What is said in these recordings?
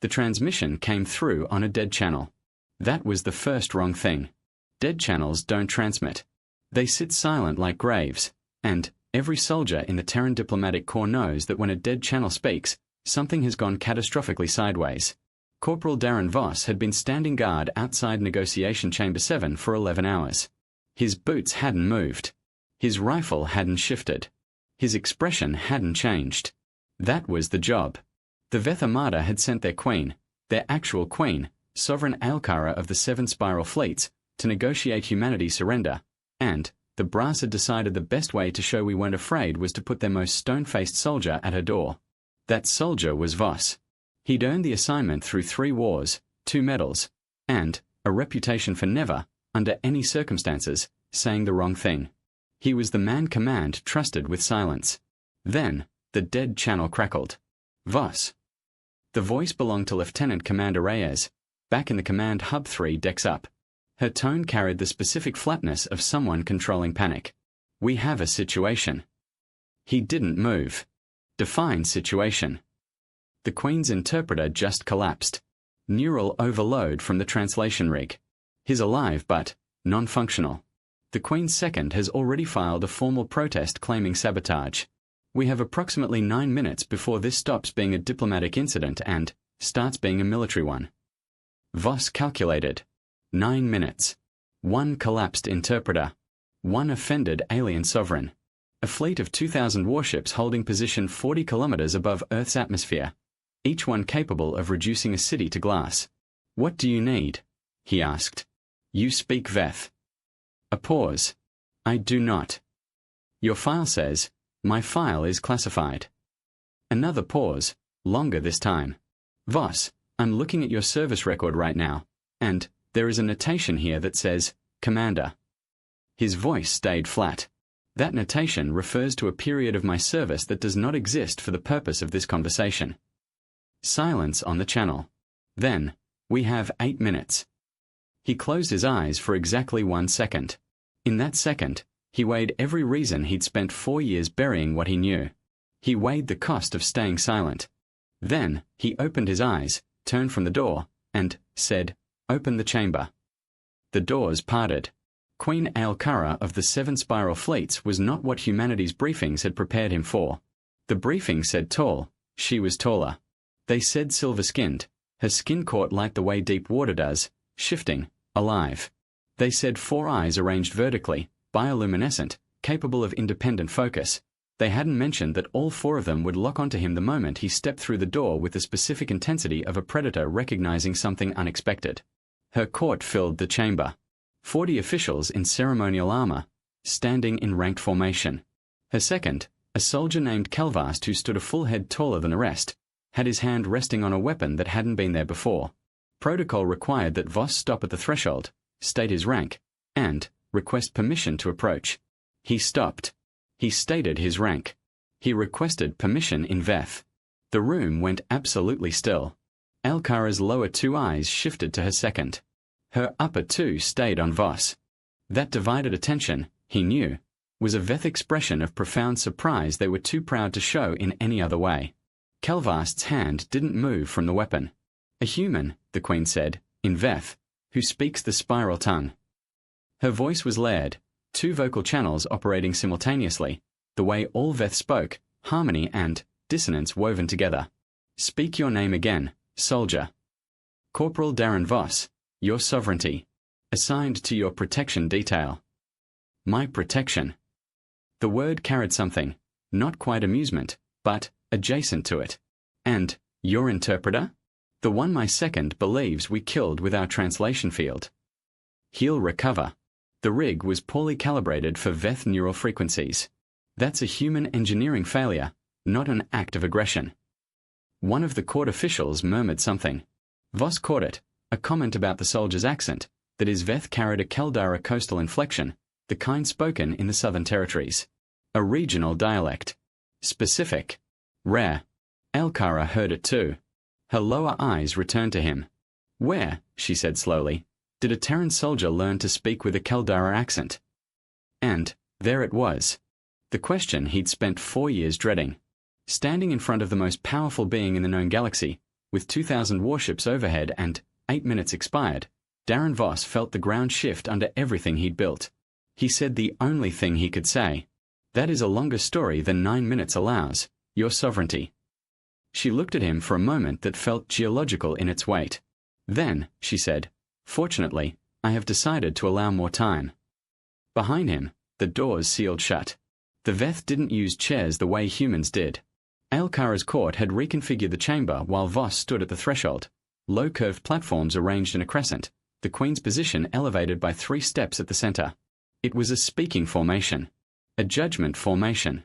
The transmission came through on a dead channel. That was the first wrong thing. Dead channels don't transmit. They sit silent like graves, and every soldier in the Terran diplomatic corps knows that when a dead channel speaks, something has gone catastrophically sideways. Corporal Darren Voss had been standing guard outside Negotiation Chamber 7 for 11 hours. His boots hadn't moved. His rifle hadn't shifted. His expression hadn't changed. That was the job. The Veth Armada had sent their queen, their actual queen, Sovereign Aelkara of the Seven Spiral Fleets, to negotiate humanity's surrender, and the brass had decided the best way to show we weren't afraid was to put their most stone-faced soldier at her door. That soldier was Voss. He'd earned the assignment through 3 wars, 2 medals, and a reputation for never, under any circumstances, saying the wrong thing. He was the man command trusted with silence. Then, the dead channel crackled. Voss. The voice belonged to Lieutenant Commander Reyes, back in the Command Hub 3 decks up. Her tone carried the specific flatness of someone controlling panic. We have a situation. He didn't move. Define situation. The Queen's interpreter just collapsed. Neural overload from the translation rig. He's alive but non-functional. The Queen's second has already filed a formal protest claiming sabotage. We have approximately 9 minutes before this stops being a diplomatic incident and starts being a military one. Voss calculated. 9 minutes. 1 collapsed interpreter. 1 offended alien sovereign. A fleet of 2,000 warships holding position 40 kilometers above Earth's atmosphere, each one capable of reducing a city to glass. What do you need? He asked. You speak Veth. A pause. I do not. Your file says, my file is classified. Another pause, longer this time. Voss, I'm looking at your service record right now, and there is a notation here that says, Commander. His voice stayed flat. That notation refers to a period of my service that does not exist for the purpose of this conversation. Silence on the channel. Then, we have 8 minutes. He closed his eyes for exactly 1 second. In that second, he weighed every reason he'd spent 4 years burying what he knew. He weighed the cost of staying silent. Then, he opened his eyes, turned from the door, and said, Open the chamber. The doors parted. Queen Aelkara of the 7 Spiral Fleets was not what humanity's briefings had prepared him for. The briefing said tall, she was taller. They said silver-skinned, her skin caught like the way deep water does, shifting, alive. They said 4 eyes arranged vertically, bioluminescent, capable of independent focus. They hadn't mentioned that all 4 of them would lock onto him the moment he stepped through the door with the specific intensity of a predator recognizing something unexpected. Her court filled the chamber. 40 officials in ceremonial armor, standing in ranked formation. Her second, a soldier named Kelvast who stood a full head taller than the rest, had his hand resting on a weapon that hadn't been there before. Protocol required that Voss stop at the threshold, state his rank, and request permission to approach. He stopped. He stated his rank. He requested permission in Veth. The room went absolutely still. Aelkara's lower 2 eyes shifted to her second. Her upper 2 stayed on Voss. That divided attention, he knew, was a Veth expression of profound surprise they were too proud to show in any other way. Kelvast's hand didn't move from the weapon. A human, the Queen said, in Veth, who speaks the spiral tongue. Her voice was layered, 2 vocal channels operating simultaneously, the way all Veth spoke, harmony and dissonance woven together. Speak your name again, soldier. Corporal Darren Voss, your sovereignty. Assigned to your protection detail. My protection. The word carried something, not quite amusement, but adjacent to it. And, your interpreter? The one my second believes we killed with our translation field. He'll recover. The rig was poorly calibrated for Veth neural frequencies. That's a human engineering failure, not an act of aggression. One of the court officials murmured something. Voss caught it, a comment about the soldier's accent, that his Veth carried a Caldara coastal inflection, the kind spoken in the Southern Territories. A regional dialect. Specific. Rare. Aelkara heard it too. Her lower eyes returned to him. Where, she said slowly, did a Terran soldier learn to speak with a Caldara accent? And, there it was. The question he'd spent 4 years dreading. Standing in front of the most powerful being in the known galaxy, With 2,000 warships overhead and 8 minutes expired, Darren Voss felt the ground shift under everything he'd built. He said the only thing he could say. That is a longer story than 9 minutes allows, your sovereignty. She looked at him for a moment that felt geological in its weight. Then, she said, fortunately, I have decided to allow more time. Behind him, the doors sealed shut. The Veth didn't use chairs the way humans did. Aelkara's court had reconfigured the chamber while Voss stood at the threshold. Low curved platforms arranged in a crescent, the Queen's position elevated by 3 steps at the center. It was a speaking formation. A judgment formation.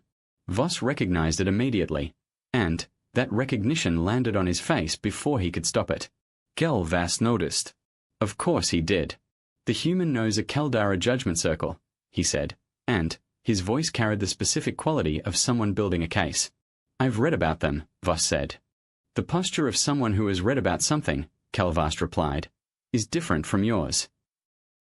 Voss recognized it immediately, and that recognition landed on his face before he could stop it. Voss noticed. Of course he did. The human knows a Caldara judgment circle, he said, and his voice carried the specific quality of someone building a case. I've read about them, Voss said. The posture of someone who has read about something, Calvast replied, is different from yours.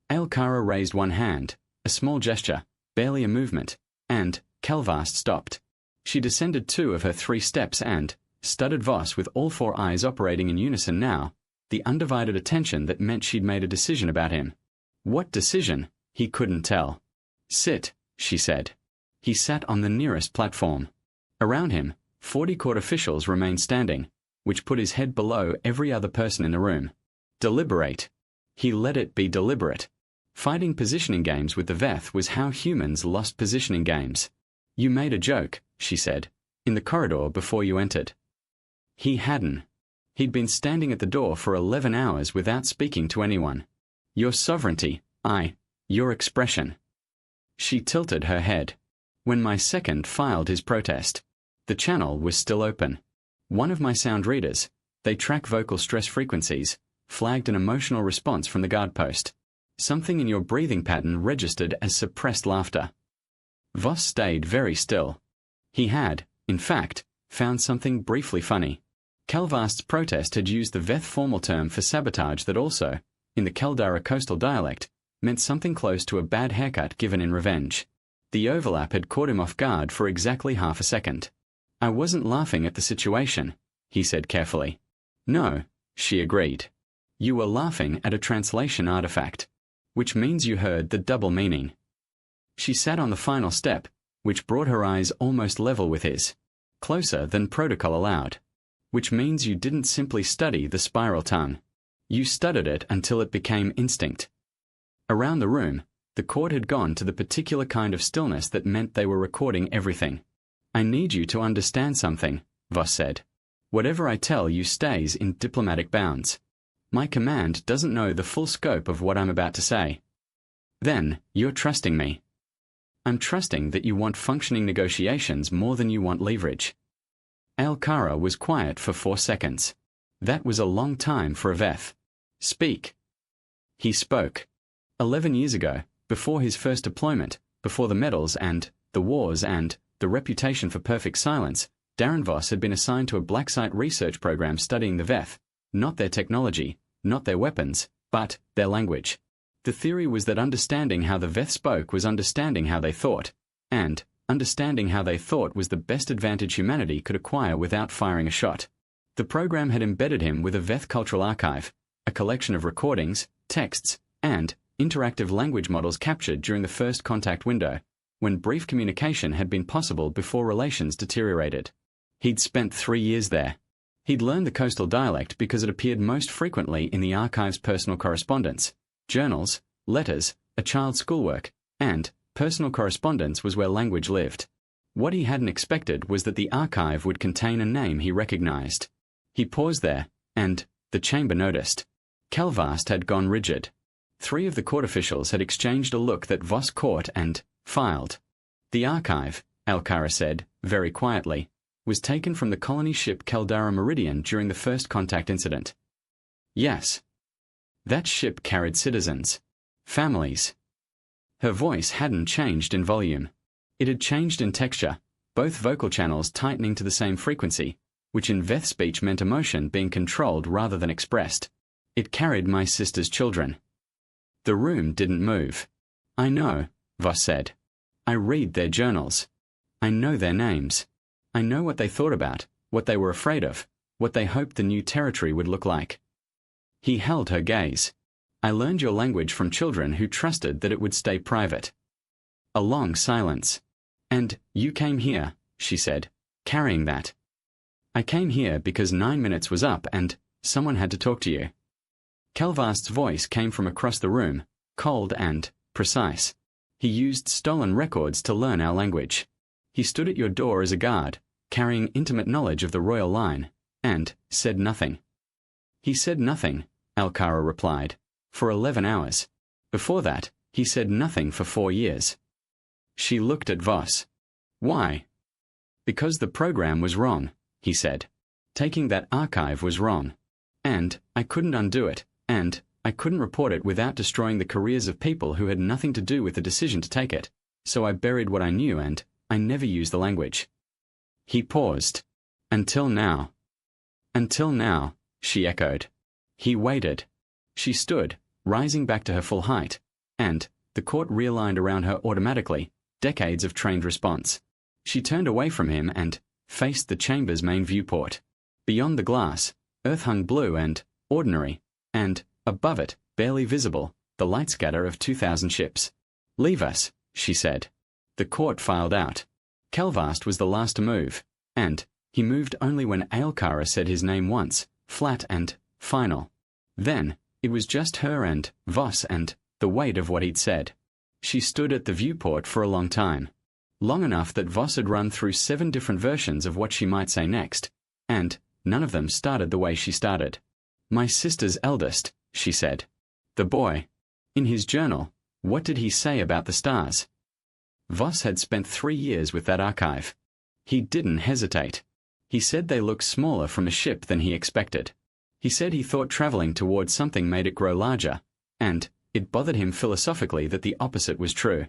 Aelkara raised one hand, a small gesture, barely a movement, and Calvast stopped. She descended 2 of her 3 steps and studied Voss with all 4 eyes operating in unison now, the undivided attention that meant she'd made a decision about him. What decision? He couldn't tell. Sit, she said. He sat on the nearest platform. Around him, 40 court officials remained standing, which put his head below every other person in the room. Deliberate. He let it be deliberate. Fighting positioning games with the Veth was how humans lost positioning games. You made a joke, she said, in the corridor before you entered. He hadn't. He'd been standing at the door for 11 hours without speaking to anyone. Your sovereignty, your expression. She tilted her head. When my second filed his protest, the channel was still open. One of my sound readers, they track vocal stress frequencies, flagged an emotional response from the guard post. Something in your breathing pattern registered as suppressed laughter. Voss stayed very still. He had, in fact, found something briefly funny. Calvast's protest had used the Veth formal term for sabotage that also, in the Caldara coastal dialect, meant something close to a bad haircut given in revenge. The overlap had caught him off guard for exactly half a second. I wasn't laughing at the situation, he said carefully. No, she agreed. You were laughing at a translation artifact, which means you heard the double meaning. She sat on the final step, which brought her eyes almost level with his, closer than protocol allowed, which means you didn't simply study the spiral tongue. You studied it until it became instinct. Around the room, the court had gone to the particular kind of stillness that meant they were recording everything. I need you to understand something, Voss said. Whatever I tell you stays in diplomatic bounds. My command doesn't know the full scope of what I'm about to say. Then, you're trusting me. I'm trusting that you want functioning negotiations more than you want leverage. Aelkara was quiet for 4 seconds. That was a long time for a Veth. Speak. He spoke. 11 years ago, before his first deployment, before the medals and the wars and the reputation for perfect silence, Darren Voss had been assigned to a black site research program studying the Veth, not their technology, not their weapons, but their language. The theory was that understanding how the Veth spoke was understanding how they thought, and understanding how they thought was the best advantage humanity could acquire without firing a shot. The program had embedded him with a Veth cultural archive, a collection of recordings, texts, and interactive language models captured during the first contact window, when brief communication had been possible before relations deteriorated. He'd spent 3 years there. He'd learned the coastal dialect because it appeared most frequently in the archive's personal correspondence. Journals, letters, a child's schoolwork, and personal correspondence was where language lived. What he hadn't expected was that the archive would contain a name he recognized. He paused there, and the chamber noticed. Calvast had gone rigid. 3 of the court officials had exchanged a look that Voss caught and filed. The archive, Aelkara said, very quietly, was taken from the colony ship Caldara Meridian during the first contact incident. Yes. That ship carried citizens. Families. Her voice hadn't changed in volume. It had changed in texture, both vocal channels tightening to the same frequency, which in Veth speech meant emotion being controlled rather than expressed. It carried my sister's children. The room didn't move. I know, Voss said. I read their journals. I know their names. I know what they thought about, what they were afraid of, what they hoped the new territory would look like. He held her gaze. I learned your language from children who trusted that it would stay private. A long silence. And you came here, she said, carrying that. I came here because 9 minutes was up and someone had to talk to you. Kelvast's voice came from across the room, cold and precise. He used stolen records to learn our language. He stood at your door as a guard, carrying intimate knowledge of the royal line, and said nothing. He said nothing, Alcara replied, for 11 hours. Before that, he said nothing for 4 years. She looked at Voss. Why? Because the program was wrong, he said. Taking that archive was wrong. And I couldn't undo it, and I couldn't report it without destroying the careers of people who had nothing to do with the decision to take it, so I buried what I knew and I never used the language. He paused. Until now. Until now, she echoed. He waited. She stood, rising back to her full height, and the court realigned around her automatically, decades of trained response. She turned away from him and faced the chamber's main viewport. Beyond the glass, Earth hung blue and ordinary, and, above it, barely visible, the light scatter of 2,000 ships. Leave us, she said. The court filed out. Kelvast was the last to move, and he moved only when Aelkara said his name once, flat and final. Then, it was just her and Voss and the weight of what he'd said. She stood at the viewport for a long time. Long enough that Voss had run through 7 different versions of what she might say next, and none of them started the way she started. My sister's eldest, she said. The boy. In his journal, what did he say about the stars? Voss had spent 3 years with that archive. He didn't hesitate. He said they looked smaller from a ship than he expected. He said he thought traveling towards something made it grow larger, and it bothered him philosophically that the opposite was true.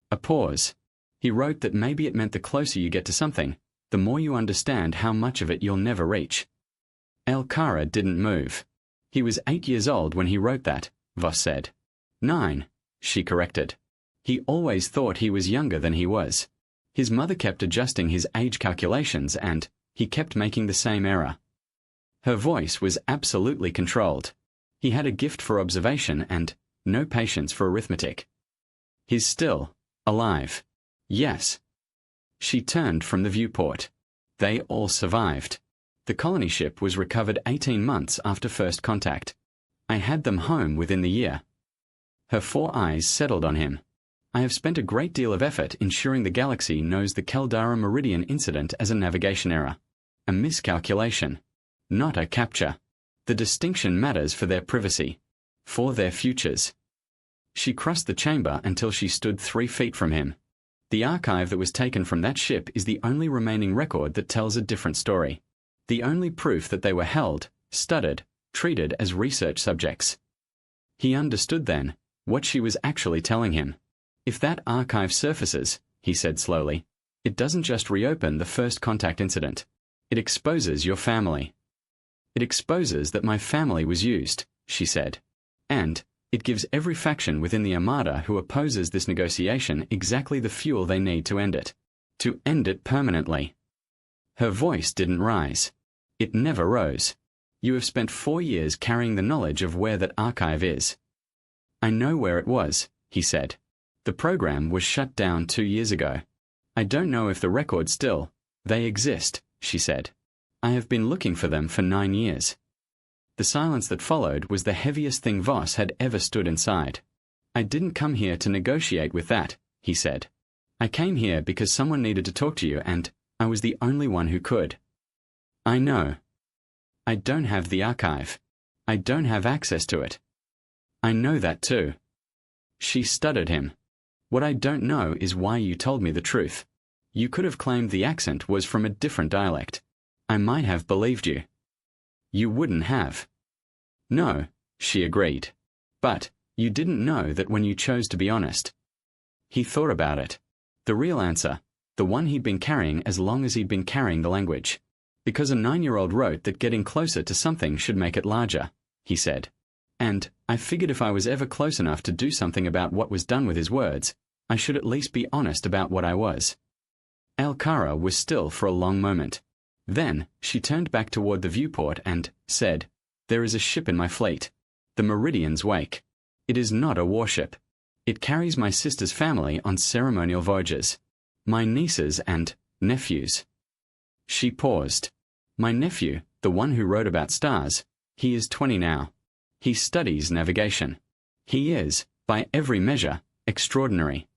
A pause. He wrote that maybe it meant the closer you get to something, the more you understand how much of it you'll never reach. Aelkara didn't move. He was 8 years old when he wrote that, Voss said. 9, she corrected. He always thought he was younger than he was. His mother kept adjusting his age calculations and he kept making the same error. Her voice was absolutely controlled. He had a gift for observation and no patience for arithmetic. He's still alive. Yes. She turned from the viewport. They all survived. The colony ship was recovered 18 months after first contact. I had them home within the year. Her 4 eyes settled on him. I have spent a great deal of effort ensuring the galaxy knows the Keldara Meridian incident as a navigation error. A miscalculation. Not a capture. The distinction matters for their privacy. For their futures. She crossed the chamber until she stood 3 feet from him. The archive that was taken from that ship is the only remaining record that tells a different story. The only proof that they were held, studied, treated as research subjects. He understood then what she was actually telling him. If that archive surfaces, he said slowly, it doesn't just reopen the first contact incident. It exposes your family. It exposes that my family was used, she said. And it gives every faction within the Armada who opposes this negotiation exactly the fuel they need to end it. To end it permanently. Her voice didn't rise. It never rose. You have spent 4 years carrying the knowledge of where that archive is. I know where it was, he said. The program was shut down 2 years ago. I don't know if the records still. They exist, she said. I have been looking for them for 9 years. The silence that followed was the heaviest thing Voss had ever stood inside. I didn't come here to negotiate with that, he said. I came here because someone needed to talk to you and I was the only one who could. I know. I don't have the archive. I don't have access to it. I know that too. She stuttered him. What I don't know is why you told me the truth. You could have claimed the accent was from a different dialect. I might have believed you. You wouldn't have. No, she agreed. But you didn't know that when you chose to be honest. He thought about it. The real answer, the one he'd been carrying as long as he'd been carrying the language. Because a 9-year-old wrote that getting closer to something should make it larger, he said. And I figured if I was ever close enough to do something about what was done with his words, I should at least be honest about what I was. Aelkara was still for a long moment. Then, she turned back toward the viewport and said, "There is a ship in my fleet. The Meridian's Wake. It is not a warship. It carries my sister's family on ceremonial voyages. My nieces and nephews." She paused. "My nephew, the one who wrote about stars, he is 20 now. He studies navigation. He is, by every measure, extraordinary."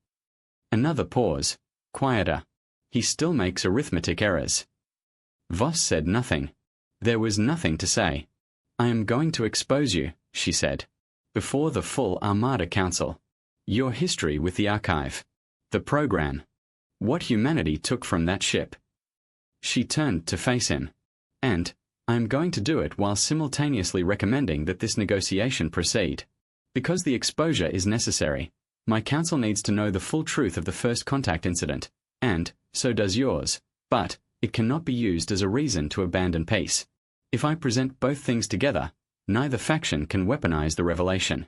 Another pause. Quieter. "He still makes arithmetic errors." Voss said nothing. There was nothing to say. "I am going to expose you," she said, "before the full Armada Council. Your history with the archive. The program. What humanity took from that ship." She turned to face him. "And I am going to do it while simultaneously recommending that this negotiation proceed. Because the exposure is necessary, my council needs to know the full truth of the first contact incident, and so does yours, but it cannot be used as a reason to abandon peace. If I present both things together, neither faction can weaponize the revelation."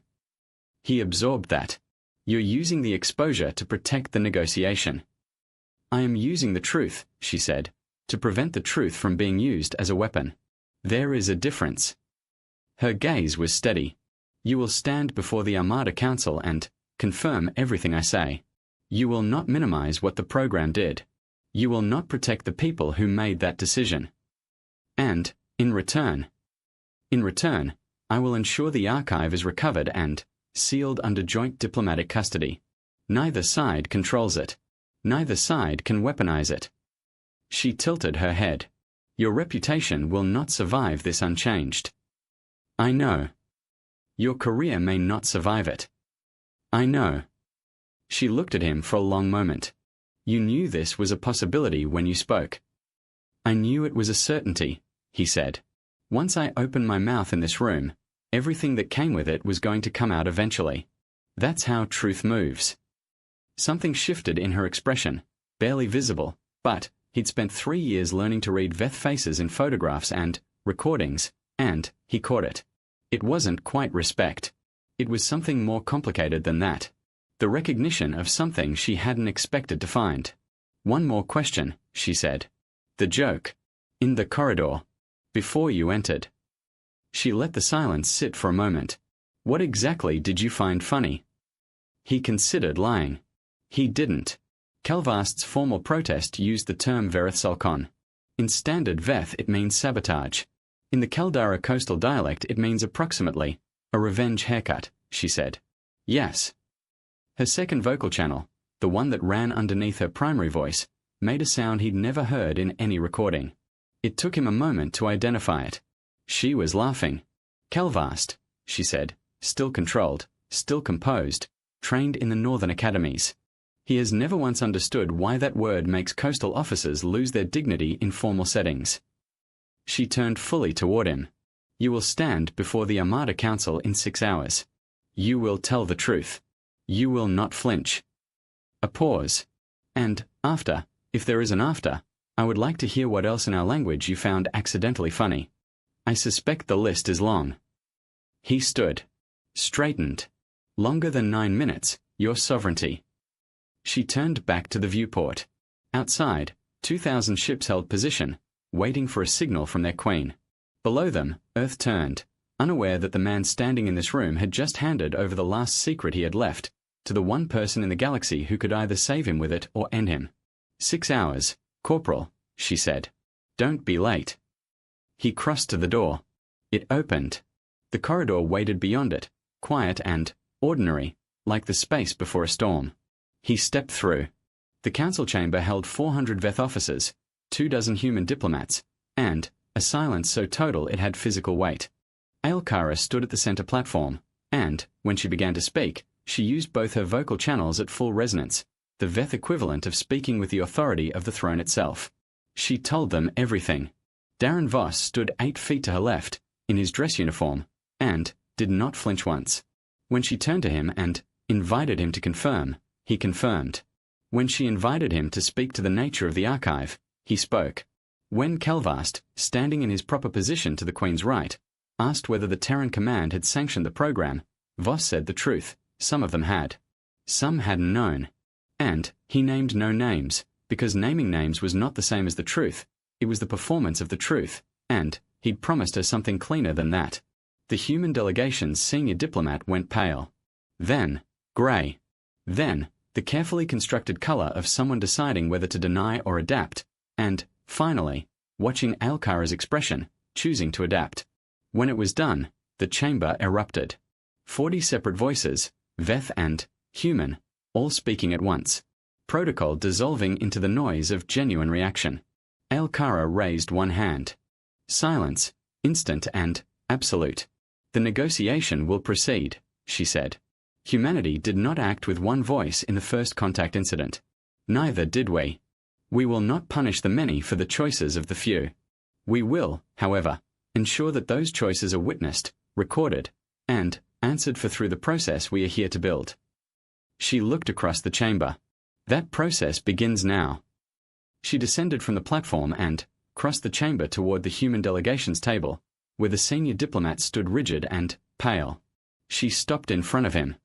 He absorbed that. "You're using the exposure to protect the negotiation." "I am using the truth," she said, "to prevent the truth from being used as a weapon. There is a difference." Her gaze was steady. "You will stand before the Armada Council and confirm everything I say. You will not minimize what the program did. You will not protect the people who made that decision. And, in return, I will ensure the archive is recovered and sealed under joint diplomatic custody. Neither side controls it. Neither side can weaponize it." She tilted her head. "Your reputation will not survive this unchanged." "I know." "Your career may not survive it." "I know." She looked at him for a long moment. "You knew this was a possibility when you spoke." "I knew it was a certainty," he said. "Once I opened my mouth in this room, everything that came with it was going to come out eventually. That's how truth moves." Something shifted in her expression, barely visible, but he'd spent 3 years learning to read Veth faces in photographs and recordings, and he caught it. It wasn't quite respect. It was something more complicated than that. The recognition of something she hadn't expected to find. "One more question," she said. "The joke. In the corridor. Before you entered." She let the silence sit for a moment. "What exactly did you find funny?" He considered lying. He didn't. Kelvast's formal protest used the term Verithsalkon. In standard Veth it means sabotage. In the Keldara coastal dialect it means approximately a revenge haircut, she said. "Yes." Her second vocal channel, the one that ran underneath her primary voice, made a sound he'd never heard in any recording. It took him a moment to identify it. She was laughing. "Kelvast," she said, still controlled, still composed, trained in the northern academies. He has never once understood why that word makes coastal officers lose their dignity in formal settings. She turned fully toward him. "You will stand before the Armada Council in 6 hours. You will tell the truth. You will not flinch." A pause. "And, after, if there is an after, I would like to hear what else in our language you found accidentally funny. I suspect the list is long." He stood. Straightened. "Longer than 9 minutes, your sovereignty." She turned back to the viewport. Outside, 2,000 ships held position, waiting for a signal from their queen. Below them, Earth turned, unaware that the man standing in this room had just handed over the last secret he had left to the one person in the galaxy who could either save him with it or end him. 6 hours, Corporal," she said. "Don't be late." He crossed to the door. It opened. The corridor waited beyond it, quiet and ordinary, like the space before a storm. He stepped through. The council chamber held 400 Veth officers, 24 human diplomats, and a silence so total it had physical weight. Aelkara stood at the center platform, and, when she began to speak, she used both her vocal channels at full resonance, the Veth equivalent of speaking with the authority of the throne itself. She told them everything. Darren Voss stood 8 feet to her left, in his dress uniform, and did not flinch once. When she turned to him and invited him to confirm, he confirmed. When she invited him to speak to the nature of the archive, he spoke. When Kelvast, standing in his proper position to the Queen's right, asked whether the Terran Command had sanctioned the program, Voss said the truth. Some of them had. Some hadn't known. And he named no names, because naming names was not the same as the truth, It was the performance of the truth, and he'd promised her something cleaner than that. The human delegation's senior diplomat went pale. Then, grey. Then, the carefully constructed color of someone deciding whether to deny or adapt, and, finally, watching Alcara's expression, choosing to adapt. When it was done, the chamber erupted. 40 separate voices, Veth and human, all speaking at once. Protocol dissolving into the noise of genuine reaction. Alcara raised one hand. Silence, instant and absolute. The negotiation will proceed, she said. Humanity did not act with one voice in the first contact incident. Neither did we. We will not punish the many for the choices of the few. We will, however, ensure that those choices are witnessed, recorded, and answered for through the process we are here to build. She looked across the chamber. That process begins now. She descended from the platform and crossed the chamber toward the human delegation's table, where the senior diplomat stood rigid and pale. She stopped in front of him,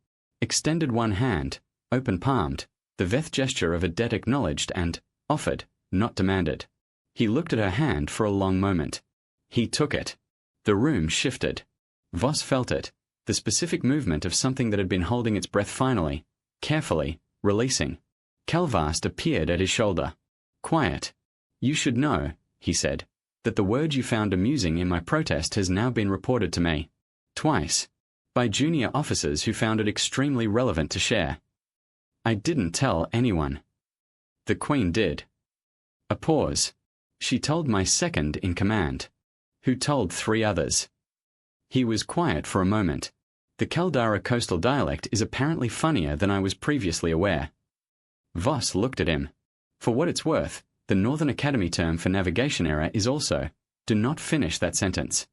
extended one hand, open-palmed, the Veth gesture of a debt acknowledged and offered, not demanded. He looked at her hand for a long moment. He took it. The room shifted. Voss felt it, the specific movement of something that had been holding its breath finally, carefully, releasing. Calvast appeared at his shoulder. Quiet. You should know, he said, that the word you found amusing in my protest has now been reported to me. Twice. By junior officers who found it extremely relevant to share. I didn't tell anyone. The Queen did. A pause. She told my second in command, who told 3 others. He was quiet for a moment. The Caldara coastal dialect is apparently funnier than I was previously aware. Voss looked at him. For what it's worth, the Northern Academy term for navigation error is also, do not finish that sentence.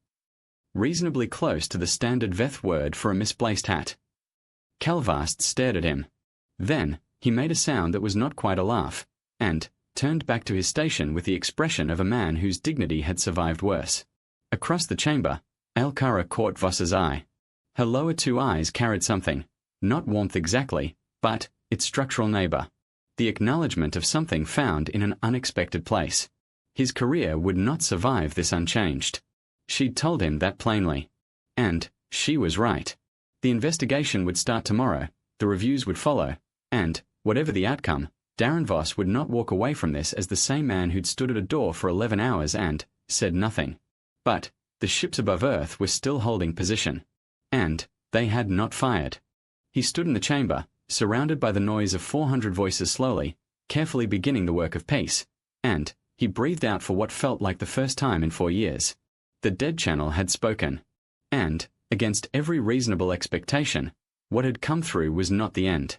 Reasonably close to the standard Veth word for a misplaced hat. Calvast stared at him. Then, he made a sound that was not quite a laugh, and turned back to his station with the expression of a man whose dignity had survived worse. Across the chamber, Alcara caught Voss's eye. Her lower 2 eyes carried something, not warmth exactly, but its structural neighbor. The acknowledgement of something found in an unexpected place. His career would not survive this unchanged. She'd told him that plainly. And she was right. The investigation would start tomorrow, the reviews would follow, and, whatever the outcome, Darren Voss would not walk away from this as the same man who'd stood at a door for 11 hours and said nothing. But the ships above Earth were still holding position. And they had not fired. He stood in the chamber, surrounded by the noise of 400 voices slowly, carefully beginning the work of peace, and he breathed out for what felt like the first time in 4 years. The dead channel had spoken. And, against every reasonable expectation, what had come through was not the end.